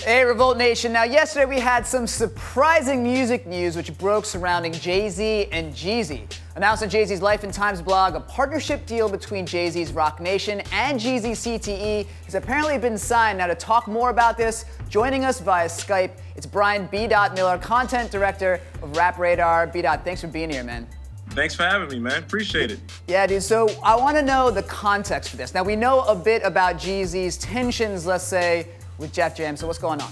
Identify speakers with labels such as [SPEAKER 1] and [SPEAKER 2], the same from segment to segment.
[SPEAKER 1] Hey, Revolt Nation. Now, yesterday we had some surprising music news which broke surrounding Jay-Z and Jeezy. Announced on Jay-Z's Life and Times blog, a partnership deal between Jay-Z's Rock Nation and Jeezy's CTE has apparently been signed. Now, to talk more about this, joining us via Skype, it's Brian B. Miller, Content Director of Rap Radar. B. Thanks for being here, man.
[SPEAKER 2] Thanks for having me, man. Appreciate it.
[SPEAKER 1] Yeah, dude. So I want to know the context for this. Now, we know a bit about Jeezy's tensions, let's say, with Def Jam. So what's going on?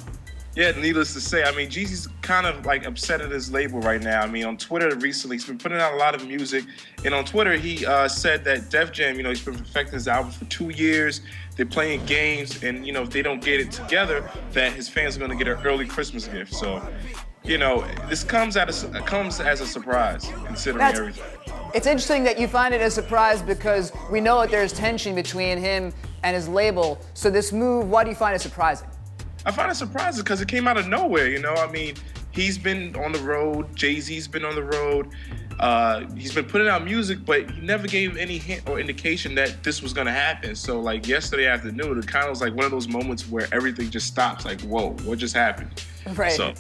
[SPEAKER 2] Yeah, needless to say, I mean, Jeezy's kind of like upset at his label right now. I mean, on Twitter recently, he's been putting out a lot of music. And on Twitter, he said that Def Jam, he's been perfecting his album for 2 years. They're playing games. And, if they don't get it together, that his fans are going to get an early Christmas gift. So, this comes as a surprise, considering everything.
[SPEAKER 1] It's interesting that you find it a surprise because we know that there's tension between him and his label. So this move, why do you find it surprising?
[SPEAKER 2] I find it surprising because it came out of nowhere, I mean, he's been on the road, Jay-Z's been on the road, he's been putting out music, but he never gave any hint or indication that this was gonna happen. So like yesterday afternoon, it kind of was like one of those moments where everything just stops, like, whoa, what just happened?
[SPEAKER 1] Right.
[SPEAKER 2] So.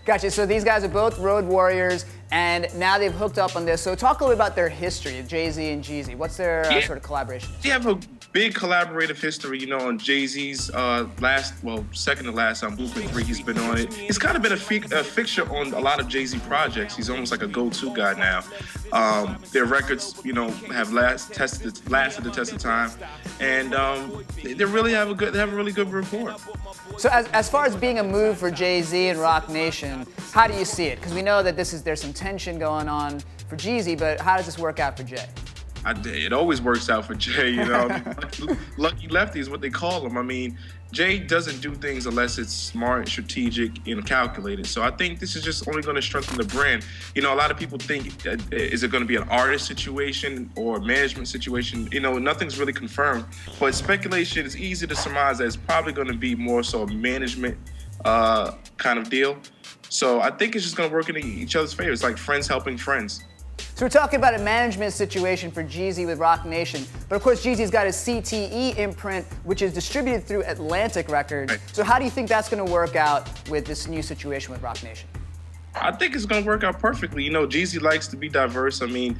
[SPEAKER 1] Gotcha. So these guys are both road warriors, and now they've hooked up on this. So talk a little about their history, Jay-Z and Jeezy. What's their sort of collaboration?
[SPEAKER 2] They have a big collaborative history, on Jay-Z's second to last on Blueprint 3, he's been on it. He's kind of been a fixture on a lot of Jay-Z projects. He's almost like a go-to guy now. Their records, have lasted the test of time, and they really have a really good rapport.
[SPEAKER 1] So as far as being a move for Jay-Z and Rock Nation, how do you see it? Because we know that there's some tension going on for Jeezy, but how does this work out for Jay?
[SPEAKER 2] It always works out for Jay, Lucky lefty is what they call him. I mean, Jay doesn't do things unless it's smart, strategic, and calculated. So I think this is just only going to strengthen the brand. A lot of people think, is it going to be an artist situation or a management situation? Nothing's really confirmed. But speculation is easy to surmise that it's probably going to be more so a management kind of deal. So I think it's just going to work in each other's favor. It's like friends helping friends.
[SPEAKER 1] So we're talking about a management situation for Jeezy with Rock Nation, but of course Jeezy's got his CTE imprint, which is distributed through Atlantic Records.
[SPEAKER 2] Right.
[SPEAKER 1] So how do you think that's going to work out with this new situation with Rock Nation?
[SPEAKER 2] I think it's going to work out perfectly. Jeezy likes to be diverse. I mean,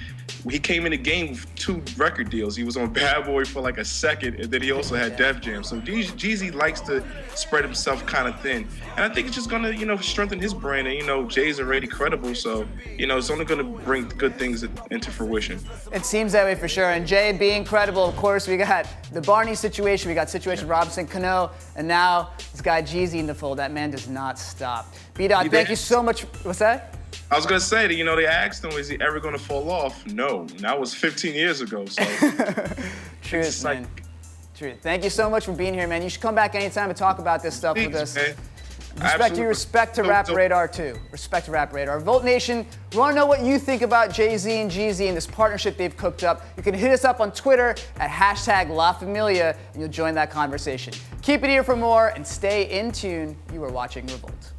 [SPEAKER 2] he came in the game with 2 record deals. He was on Bad Boy for like a second, and then he also had Def Jam. So Jeezy likes to spread himself kind of thin. And I think it's just going to, strengthen his brand. And, Jay's already credible, so, it's only going to bring good things into fruition.
[SPEAKER 1] It seems that way for sure. And Jay being credible, of course, we got the Barney situation, we got situation Robinson Cano, and now this guy Jeezy in the fold. That man does not stop. B-Dot, thank you so much. What's that?
[SPEAKER 2] I was going to say that, they asked him, is he ever going to fall off? No. And that was 15 years ago, so.
[SPEAKER 1] Truth, man. Truth. Thank you so much for being here, man. You should come back anytime and talk about this stuff with us.
[SPEAKER 2] Man.
[SPEAKER 1] Respect to Rap Radar, too. Respect to Rap Radar. Volt Nation, we want to know what you think about Jay-Z and Jeezy and this partnership they've cooked up. You can hit us up on Twitter at #LaFamilia, and you'll join that conversation. Keep it here for more, and stay in tune. You are watching Revolt.